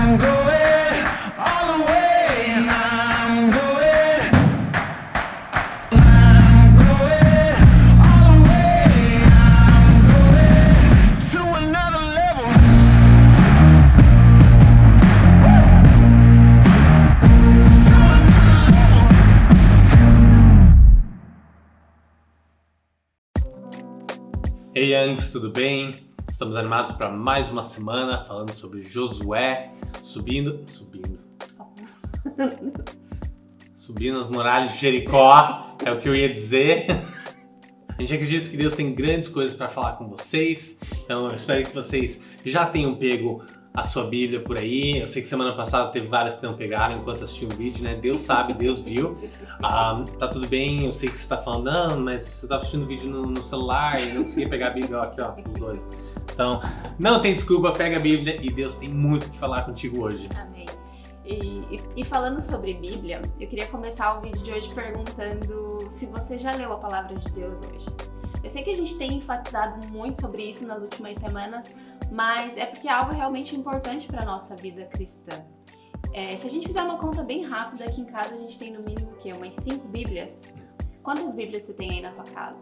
I'm going all the way, and I'm going all the way, I'm going to another level. Hey Youngs, tudo bem? Estamos animados para mais uma semana falando sobre Josué subindo as muralhas de Jericó, é o que eu ia dizer. A gente acredita que Deus tem grandes coisas para falar com vocês, então eu espero que vocês já tenham pego a sua Bíblia por aí. Eu sei que semana passada teve vários que não pegaram enquanto assistiam o vídeo, né? Deus sabe, Deus viu. Tá tudo bem, eu sei que você está falando, não, mas você tá assistindo o vídeo no celular e não conseguia pegar a Bíblia, aqui ó, os dois. Então, não tem desculpa, pega a Bíblia e Deus tem muito o que falar contigo hoje. Amém. E falando sobre Bíblia, eu queria começar o vídeo de hoje perguntando se você já leu a Palavra de Deus hoje. Eu sei que a gente tem enfatizado muito sobre isso nas últimas semanas, mas é porque é algo realmente importante para a nossa vida cristã. Se a gente fizer uma conta bem rápida, aqui em casa a gente tem no mínimo umas 5 Bíblias. Quantas Bíblias você tem aí na tua casa?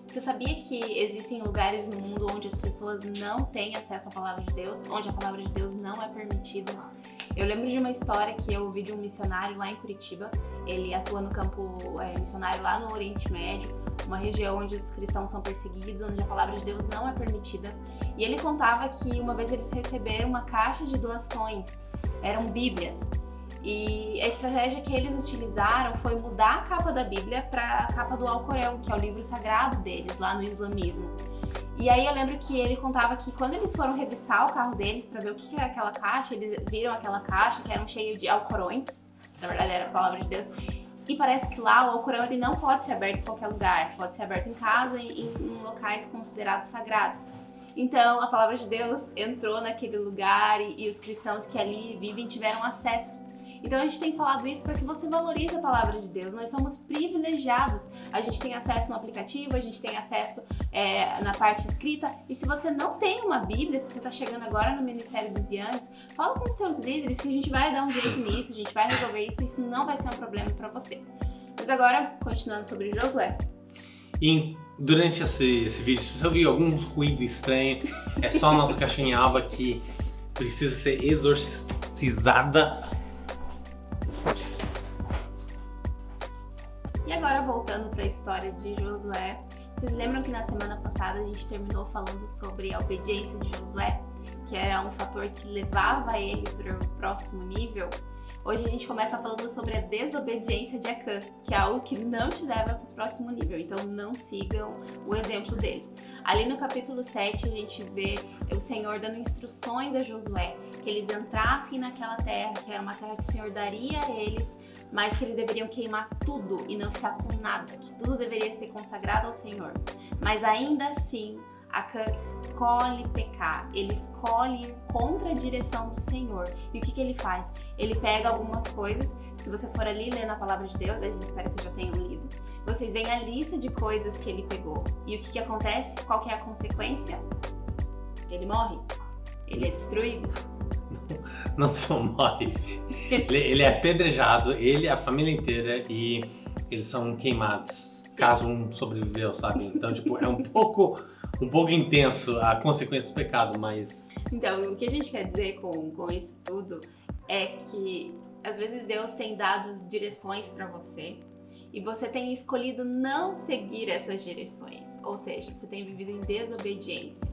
Você sabia que existem lugares no mundo onde as pessoas não têm acesso à Palavra de Deus, onde a Palavra de Deus não é permitida? Eu lembro de uma história que eu ouvi de um missionário lá em Curitiba. Ele atua no campo missionário lá no Oriente Médio, uma região onde os cristãos são perseguidos, onde a Palavra de Deus não é permitida. E ele contava que uma vez eles receberam uma caixa de doações, eram Bíblias. E a estratégia que eles utilizaram foi mudar a capa da Bíblia para a capa do Alcorão, que é o livro sagrado deles, lá no islamismo. E aí eu lembro que ele contava que quando eles foram revistar o carro deles para ver o que era aquela caixa, eles viram aquela caixa que era cheia de alcorões, na verdade era a Palavra de Deus, e parece que lá o Alcorão ele não pode ser aberto em qualquer lugar, pode ser aberto em casa e em locais considerados sagrados. Então a Palavra de Deus entrou naquele lugar e os cristãos que ali vivem tiveram acesso. Então a gente tem falado isso para que você valorize a Palavra de Deus. Nós somos privilegiados. A gente tem acesso no aplicativo, a gente tem acesso na parte escrita. E se você não tem uma Bíblia, se você está chegando agora no Ministério dos Youngs, fala com os teus líderes que a gente vai dar um jeito nisso, a gente vai resolver isso. Isso não vai ser um problema para você. Mas agora, continuando sobre Josué. E durante esse vídeo, se você ouvir algum ruído estranho, é só a nossa caixinha alba que precisa ser exorcizada. E agora, voltando para a história de Josué, vocês lembram que na semana passada a gente terminou falando sobre a obediência de Josué, que era um fator que levava ele para o próximo nível? Hoje a gente começa falando sobre a desobediência de Acã, que é algo que não te leva para o próximo nível, então não sigam o exemplo dele. Ali no capítulo 7 a gente vê o Senhor dando instruções a Josué, que eles entrassem naquela terra, que era uma terra que o Senhor daria a eles, mas que eles deveriam queimar tudo e não ficar com nada, que tudo deveria ser consagrado ao Senhor. Mas ainda assim, Acã escolhe pecar, ele escolhe ir contra a direção do Senhor. E o que ele faz? Ele pega algumas coisas, se você for ali ler na Palavra de Deus, a gente espera que já tenham lido, vocês veem a lista de coisas que ele pegou. E o que acontece? Qual que é a consequência? Ele morre, ele é destruído. Não só morre, ele é apedrejado, ele, a família inteira, e eles são queimados. Sim. Caso um sobreviveu, sabe? Então, tipo, é um pouco intenso a consequência do pecado, mas... Então, o que a gente quer dizer com isso tudo é que, às vezes, Deus tem dado direções para você e você tem escolhido não seguir essas direções, ou seja, você tem vivido em desobediência.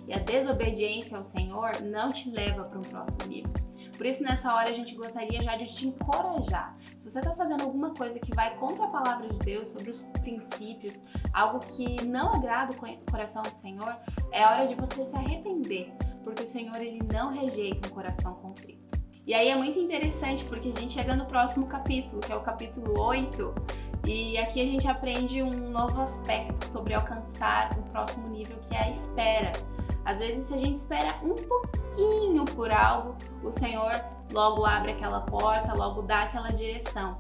E a desobediência ao Senhor não te leva para um próximo nível. Por isso, nessa hora, a gente gostaria já de te encorajar. Se você está fazendo alguma coisa que vai contra a Palavra de Deus, sobre os princípios, algo que não agrada o coração do Senhor, é hora de você se arrepender, porque o Senhor ele não rejeita um coração contrito. E aí é muito interessante, porque a gente chega no próximo capítulo, que é o capítulo 8, e aqui a gente aprende um novo aspecto sobre alcançar o próximo nível, que é a espera. Às vezes, se a gente espera um pouquinho por algo, o Senhor logo abre aquela porta, logo dá aquela direção.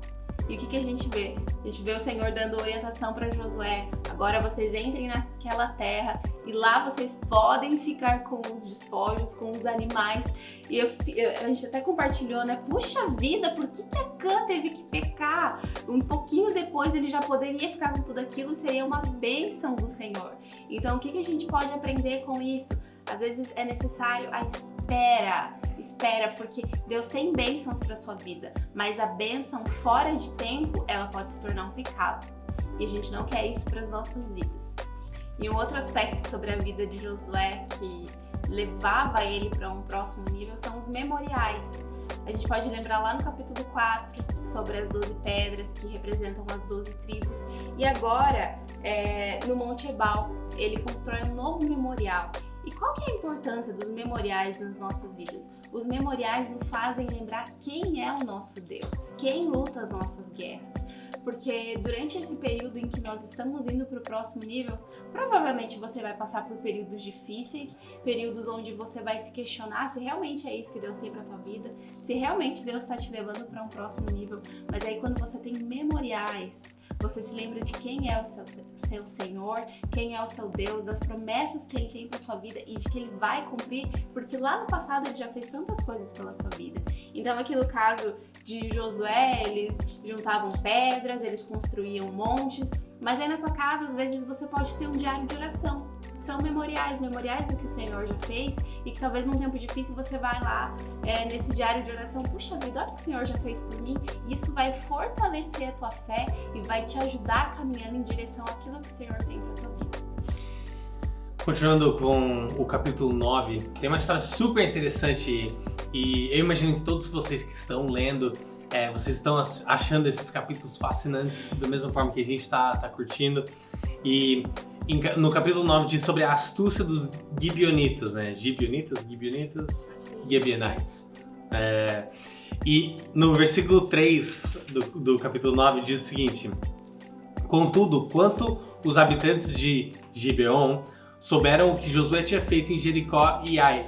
E o que a gente vê? A gente vê o Senhor dando orientação para Josué. Agora vocês entrem naquela terra e lá vocês podem ficar com os despojos, com os animais. E a gente até compartilhou, né? Puxa vida, por que Acã teve que pecar? Um pouquinho depois ele já poderia ficar com tudo aquilo e seria uma bênção do Senhor. Então o que a gente pode aprender com isso? Às vezes é necessário a espera, porque Deus tem bênçãos para sua vida, mas a bênção fora de tempo, ela pode se tornar um pecado. E a gente não quer isso para as nossas vidas. E um outro aspecto sobre a vida de Josué que levava ele para um próximo nível são os memoriais. A gente pode lembrar lá no capítulo 4 sobre as 12 pedras que representam as 12 tribos. E agora, no Monte Ebal, ele constrói um novo memorial. E qual que é a importância dos memoriais nas nossas vidas? Os memoriais nos fazem lembrar quem é o nosso Deus, quem luta as nossas guerras. Porque durante esse período em que nós estamos indo para o próximo nível, provavelmente você vai passar por períodos difíceis, períodos onde você vai se questionar se realmente é isso que Deus tem para a tua vida, se realmente Deus está te levando para um próximo nível. Mas aí quando você tem memoriais, você se lembra de quem é o seu Senhor, quem é o seu Deus, das promessas que Ele tem para sua vida e de que Ele vai cumprir, porque lá no passado Ele já fez tantas coisas pela sua vida. Então aqui no caso de Josué, eles juntavam pedras, eles construíam montes, mas aí na tua casa às vezes você pode ter um diário de oração. São memoriais do que o Senhor já fez e que talvez num tempo difícil você vai lá nesse diário de oração, puxa vida, olha o que o Senhor já fez por mim, e isso vai fortalecer a tua fé e vai te ajudar caminhando em direção àquilo que o Senhor tem para tua vida. Continuando com o capítulo 9, tem uma história super interessante e eu imagino que todos vocês que estão lendo, vocês estão achando esses capítulos fascinantes da mesma forma que a gente está curtindo. E no capítulo 9 diz sobre a astúcia dos Gibeonitas, né? Gibeonites? E no versículo 3 do capítulo 9 diz o seguinte: contudo, quanto os habitantes de Gibeon souberam o que Josué tinha feito em Jericó e Ai.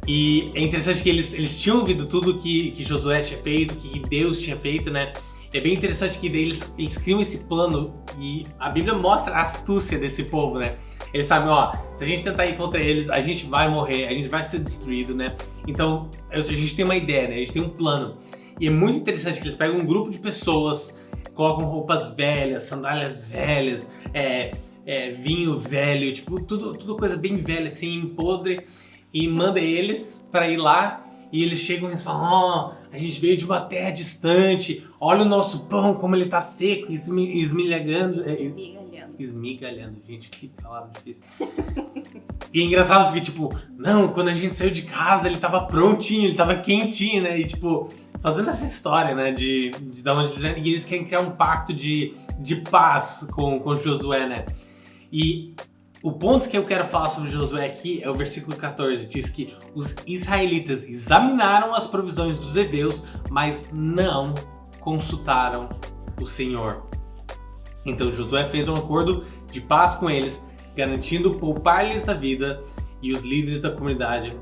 E é interessante que eles tinham ouvido tudo que Josué tinha feito, que Deus tinha feito, né? É bem interessante que daí eles criam esse plano e a Bíblia mostra a astúcia desse povo, né? Eles sabem, ó, se a gente tentar ir contra eles, a gente vai morrer, a gente vai ser destruído, né? Então, a gente tem uma ideia, né? A gente tem um plano. E é muito interessante que eles pegam um grupo de pessoas, colocam roupas velhas, sandálias velhas, vinho velho, tipo, tudo coisa bem velha, assim, podre, e manda eles para ir lá. E eles chegam e eles falam, a gente veio de uma terra distante, olha o nosso pão como ele tá seco, esmigalhando, gente, que palavra difícil. E é engraçado porque, tipo, não, quando a gente saiu de casa ele tava prontinho, ele tava quentinho, né, e tipo, fazendo essa história, né, de onde eles vêm, e eles querem criar um pacto de paz com Josué, né, e o ponto que eu quero falar sobre Josué aqui é o versículo 14, diz que os israelitas examinaram as provisões dos heveus, mas não consultaram o Senhor. Então Josué fez um acordo de paz com eles, garantindo poupar-lhes a vida, e os líderes da comunidade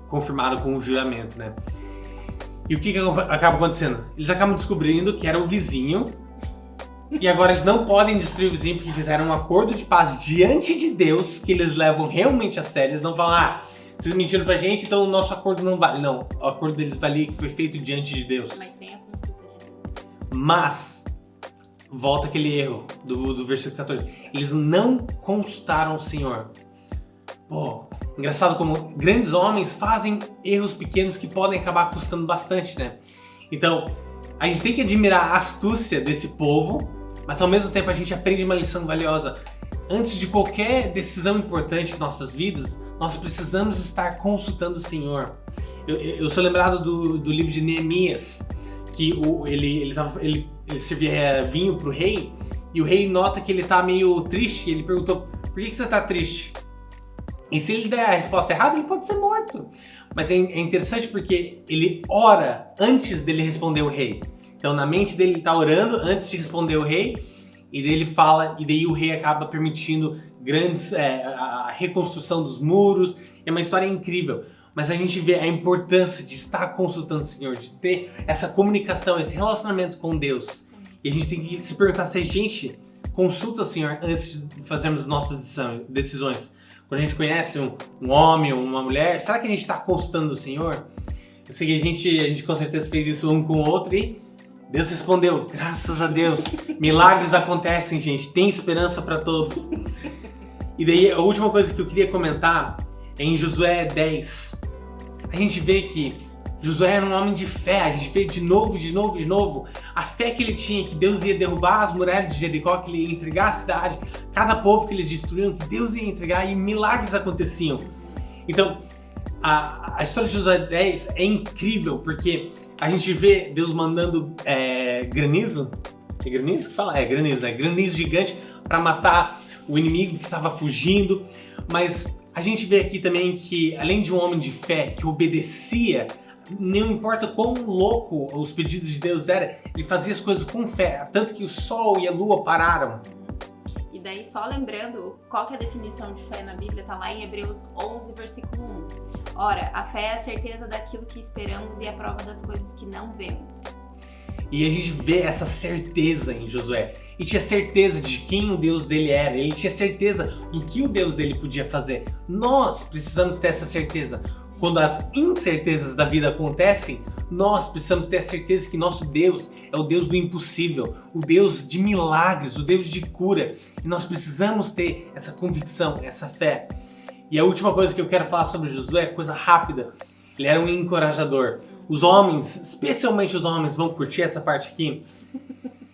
confirmaram com um juramento, né? E o que acaba acontecendo? Eles acabam descobrindo que era o vizinho. E agora eles não podem destruir o vizinho porque fizeram um acordo de paz diante de Deus que eles levam realmente a sério. Eles não falam, vocês mentiram pra gente, então o nosso acordo não vale. Não, o acordo deles valia que foi feito diante de Deus. Mas sem a consulta de Deus. Mas, volta aquele erro do versículo 14. Eles não consultaram o Senhor. Pô, engraçado como grandes homens fazem erros pequenos que podem acabar custando bastante, né? Então, a gente tem que admirar a astúcia desse povo, mas ao mesmo tempo a gente aprende uma lição valiosa. Antes de qualquer decisão importante em nossas vidas, nós precisamos estar consultando o Senhor. Eu sou lembrado do livro de Neemias, que ele servia vinho para o rei, e o rei nota que ele está meio triste, e ele perguntou, por que você está triste? E se ele der a resposta errada, ele pode ser morto. Mas é interessante porque ele ora antes dele responder o rei. Então na mente dele ele está orando antes de responder o rei, e daí ele fala, e daí o rei acaba permitindo a reconstrução dos muros. É uma história incrível. mas a gente vê a importância de estar consultando o Senhor, de ter essa comunicação, esse relacionamento com Deus. E a gente tem que se perguntar se a gente consulta o Senhor antes de fazermos nossas decisões. Quando a gente conhece um homem ou uma mulher, será que a gente está consultando o Senhor? Eu sei que a gente com certeza fez isso um com o outro e Deus respondeu, graças a Deus. Milagres acontecem, gente, tem esperança para todos. E daí a última coisa que eu queria comentar é em Josué 10. A gente vê que Josué era um homem de fé, a gente vê de novo, a fé que ele tinha, que Deus ia derrubar as muralhas de Jericó, que ele ia entregar a cidade, cada povo que eles destruíam, que Deus ia entregar e milagres aconteciam. Então, a história de Josué 10 é incrível, porque a gente vê Deus mandando granizo, é granizo que fala? É granizo, né? Granizo gigante para matar o inimigo que estava fugindo, mas a gente vê aqui também que, além de um homem de fé que obedecia, não importa quão louco os pedidos de Deus eram, ele fazia as coisas com fé, tanto que o sol e a lua pararam. E daí, só lembrando, qual que é a definição de fé na Bíblia? Tá lá em Hebreus 11, versículo 1. Ora, a fé é a certeza daquilo que esperamos e a prova das coisas que não vemos. E a gente vê essa certeza em Josué. E tinha certeza de quem o Deus dele era. Ele tinha certeza do que o Deus dele podia fazer. Nós precisamos ter essa certeza. Quando as incertezas da vida acontecem, nós precisamos ter a certeza que nosso Deus é o Deus do impossível, o Deus de milagres, o Deus de cura. E nós precisamos ter essa convicção, essa fé. E a última coisa que eu quero falar sobre Josué, coisa rápida, ele era um encorajador. Os homens, especialmente os homens, vão curtir essa parte aqui.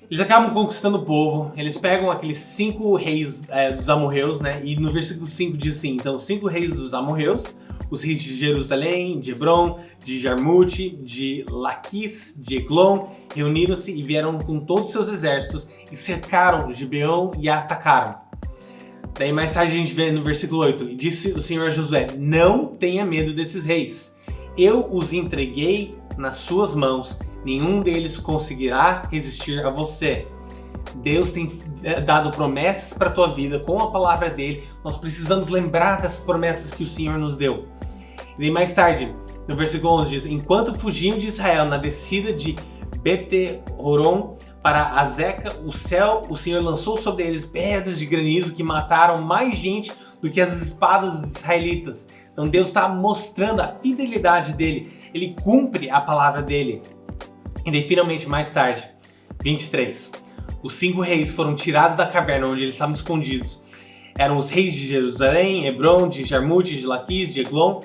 Eles acabam conquistando o povo, eles pegam aqueles 5 reis dos amorreus, né? E no versículo 5 diz assim, então 5 reis dos amorreus, os reis de Jerusalém, de Hebron, de Jarmute, de Laquis, de Eglon, reuniram-se e vieram com todos os seus exércitos e cercaram Gibeão e a atacaram. Daí mais tarde a gente vê no versículo 8, e disse o Senhor a Josué, não tenha medo desses reis, eu os entreguei nas suas mãos, nenhum deles conseguirá resistir a você. Deus tem dado promessas para a tua vida com a palavra dele, nós precisamos lembrar dessas promessas que o Senhor nos deu. E daí mais tarde, no versículo 11 diz, enquanto fugiam de Israel na descida de Bet-horon para Azeca, o Senhor lançou sobre eles pedras de granizo que mataram mais gente do que as espadas dos israelitas. Então Deus está mostrando a fidelidade dele, ele cumpre a palavra dele. E daí finalmente mais tarde, 23, os 5 reis foram tirados da caverna onde eles estavam escondidos. Eram os reis de Jerusalém, Hebron, de Jarmute, de Laquis, de Eglon.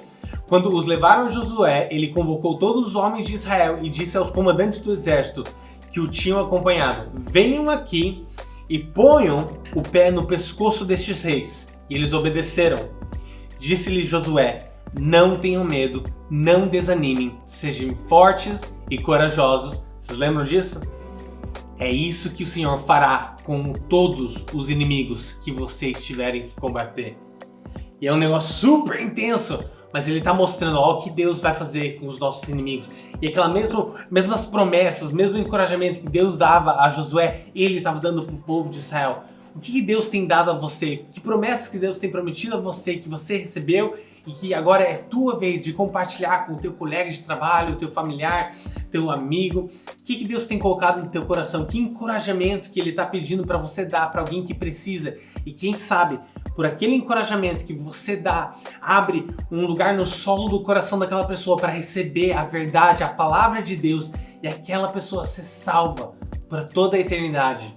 Quando os levaram a Josué, ele convocou todos os homens de Israel e disse aos comandantes do exército que o tinham acompanhado, venham aqui e ponham o pé no pescoço destes reis. E eles obedeceram. Disse-lhe Josué, não tenham medo, não desanimem, sejam fortes e corajosos. Vocês lembram disso? É isso que o Senhor fará com todos os inimigos que vocês tiverem que combater. E é um negócio super intenso, mas ele está mostrando o que Deus vai fazer com os nossos inimigos. E aquelas mesmas promessas, mesmo encorajamento que Deus dava a Josué, ele estava dando para o povo de Israel. O que Deus tem dado a você? Que promessas que Deus tem prometido a você, que você recebeu e que agora é tua vez de compartilhar com o teu colega de trabalho, o teu familiar, teu amigo? O que Deus tem colocado no teu coração? Que encorajamento que Ele está pedindo para você dar para alguém que precisa? E quem sabe, por aquele encorajamento que você dá, abre um lugar no solo do coração daquela pessoa para receber a verdade, a palavra de Deus e aquela pessoa ser salva para toda a eternidade.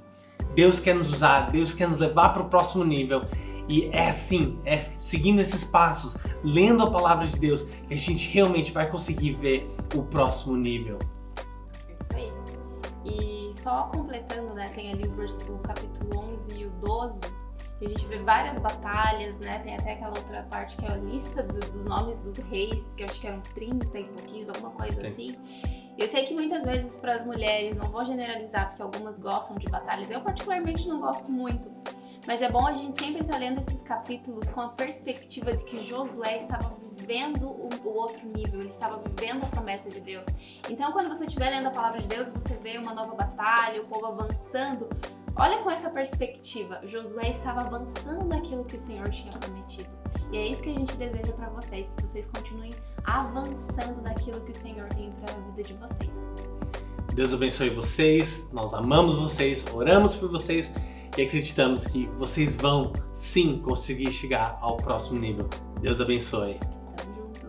Deus quer nos usar, Deus quer nos levar para o próximo nível. E é assim, é seguindo esses passos, lendo a palavra de Deus, que a gente realmente vai conseguir ver o próximo nível. É isso aí. E só completando, né, tem ali o capítulo 11 e o 12, que a gente vê várias batalhas, né, tem até aquela outra parte que é a lista dos nomes dos reis, que eu acho que eram 30 e pouquinhos, alguma coisa assim. Eu sei que muitas vezes para as mulheres, não vou generalizar, porque algumas gostam de batalhas, eu particularmente não gosto muito, mas é bom a gente sempre estar lendo esses capítulos com a perspectiva de que Josué estava vivendo o outro nível, ele estava vivendo a promessa de Deus. Então quando você estiver lendo a palavra de Deus, você vê uma nova batalha, o povo avançando, Olha com essa perspectiva, Josué estava avançando naquilo que o Senhor tinha prometido. E é isso que a gente deseja para vocês, que vocês continuem avançando naquilo que o Senhor tem para a vida de vocês. Deus abençoe vocês, nós amamos vocês, oramos por vocês e acreditamos que vocês vão sim conseguir chegar ao próximo nível. Deus abençoe. Tamo junto.